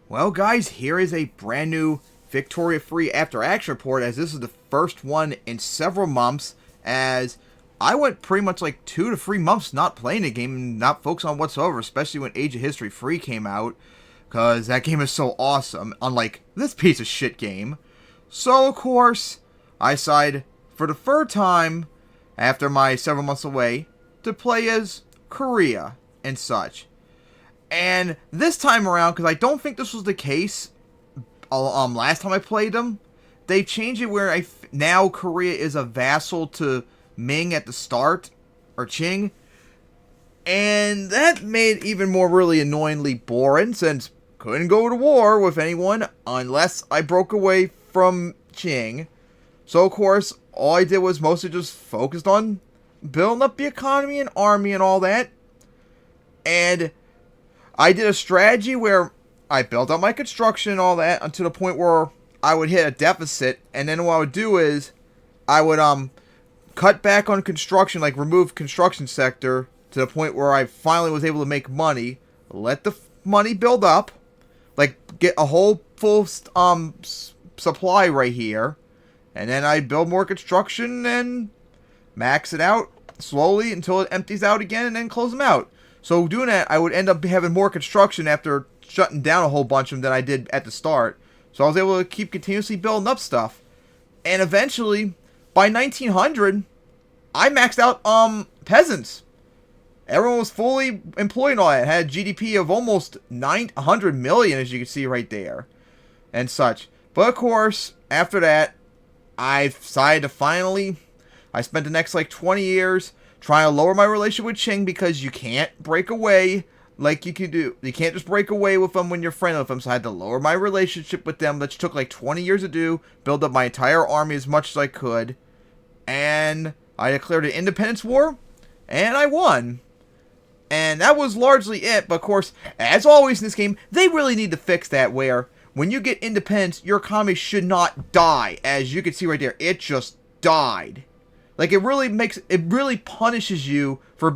Well, guys, here is a brand new Victoria Free After Action report, as this is the first one in several months, as I went pretty much like 2 to 3 months not playing the game and not focused on whatsoever, especially when Age of History Free came out, because that game is so awesome, unlike this piece of shit game. So, of course, I decided, for the third time, after my several months away, to play as Korea and such. And this time around, because I don't think this was the case last time I played them, they changed it where now Korea is a vassal to Ming at the start, or Qing, and that made it even more really annoyingly boring, since couldn't go to war with anyone unless I broke away from Qing. So of course, all I did was mostly just focused on building up the economy and army and all that, and I did a strategy where I built up my construction and all that until the point where I would hit a deficit, and then what I would do is I would cut back on construction, like remove construction sector to the point where I finally was able to make money, let the money build up, like get a whole full supply right here, and then I build more construction and max it out slowly until it empties out again and then close them out. So doing that, I would end up having more construction after shutting down a whole bunch of them than I did at the start. So I was able to keep continuously building up stuff. And eventually, by 1900, I maxed out peasants. Everyone was fully employed and all that. It had a GDP of almost 900 million, as you can see right there. And such. But of course, after that, I decided to finally... I spent the next like 20 years trying to lower my relationship with Qing, because you can't break away like you can do. You can't just break away with them when you're friendly with them. So I had to lower my relationship with them, which took like 20 years to do. Build up my entire army as much as I could. And I declared an independence war. And I won. And that was largely it. But of course, as always in this game, they really need to fix that, where when you get independence, your economy should not die. As you can see right there, it just died. Like, it really punishes you for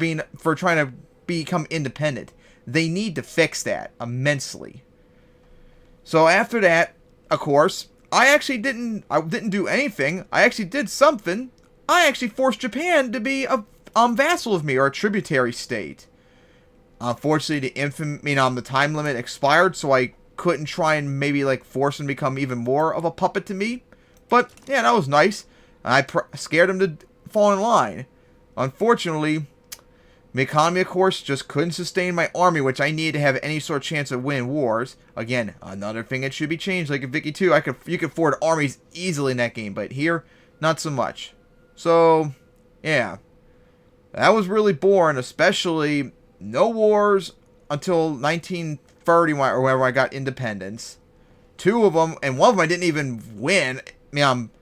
trying to become independent. They need to fix that immensely. So after that, of course, I didn't do anything. I actually did something. I actually forced Japan to be a vassal of me, or a tributary state. Unfortunately, the time limit expired, so I couldn't try and maybe like force them to become even more of a puppet to me. But yeah, that was nice. I scared them to fall in line. Unfortunately, my economy, of course, just couldn't sustain my army, which I needed to have any sort of chance of winning wars. Again, another thing that should be changed. Like in Vicky 2, you could afford armies easily in that game, but here, not so much. So, yeah. That was really boring, especially no wars until 1930, or whenever I got independence. 2 of them, and 1 of them I didn't even win.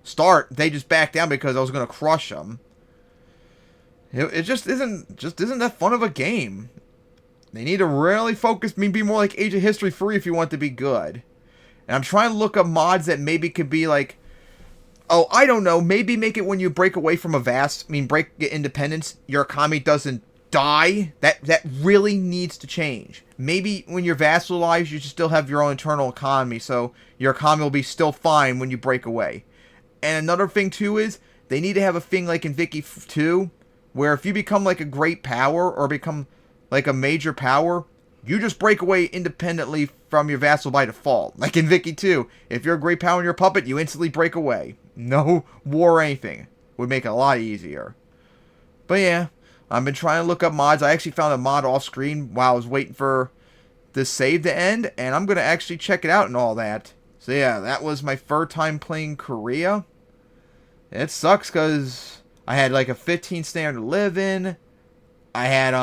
Start. They just backed down because I was going to crush them. It just isn't that fun of a game. They need to really focus, be more like Age of History Free if you want to be good. And I'm trying to look up mods that maybe could be like, oh, I don't know, maybe make it when you break away from a get independence, your economy doesn't die. That really needs to change. Maybe when you're vassalized, you should still have your own internal economy, so your economy will be still fine when you break away. And another thing too is, they need to have a thing like in Vicky 2, where if you become like a great power, or become like a major power, you just break away independently from your vassal by default. Like in Vicky 2, if you're a great power and you're a puppet, you instantly break away. No war or anything. Would make it a lot easier. But yeah, I've been trying to look up mods. I actually found a mod off screen while I was waiting for this save to end, and I'm going to actually check it out and all that. So yeah, that was my third time playing Korea. It sucks because I had like a 15 standard to live in. I had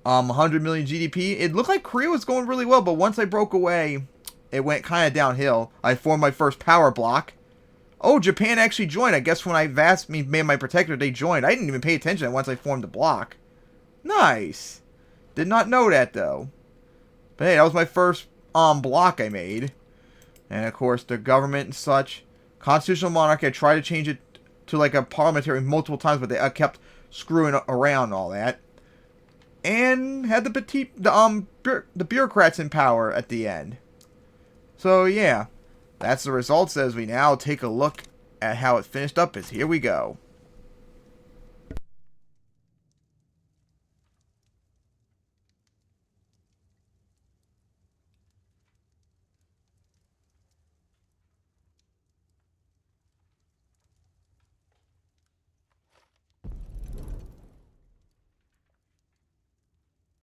100 million GDP. It looked like Korea was going really well, but once I broke away, it went kind of downhill. I formed my first power block. Oh, Japan actually joined. I guess when I made my protector, they joined. I didn't even pay attention once I formed the block. Nice. Did not know that, though. But hey, that was my first block I made. And, of course, the government and such. Constitutional monarchy, I tried to change it to like a parliamentary multiple times, but they kept screwing around and all that. and had the bureaucrats in power at the end. So yeah, that's the results as we now take a look at how it finished up. Here we go.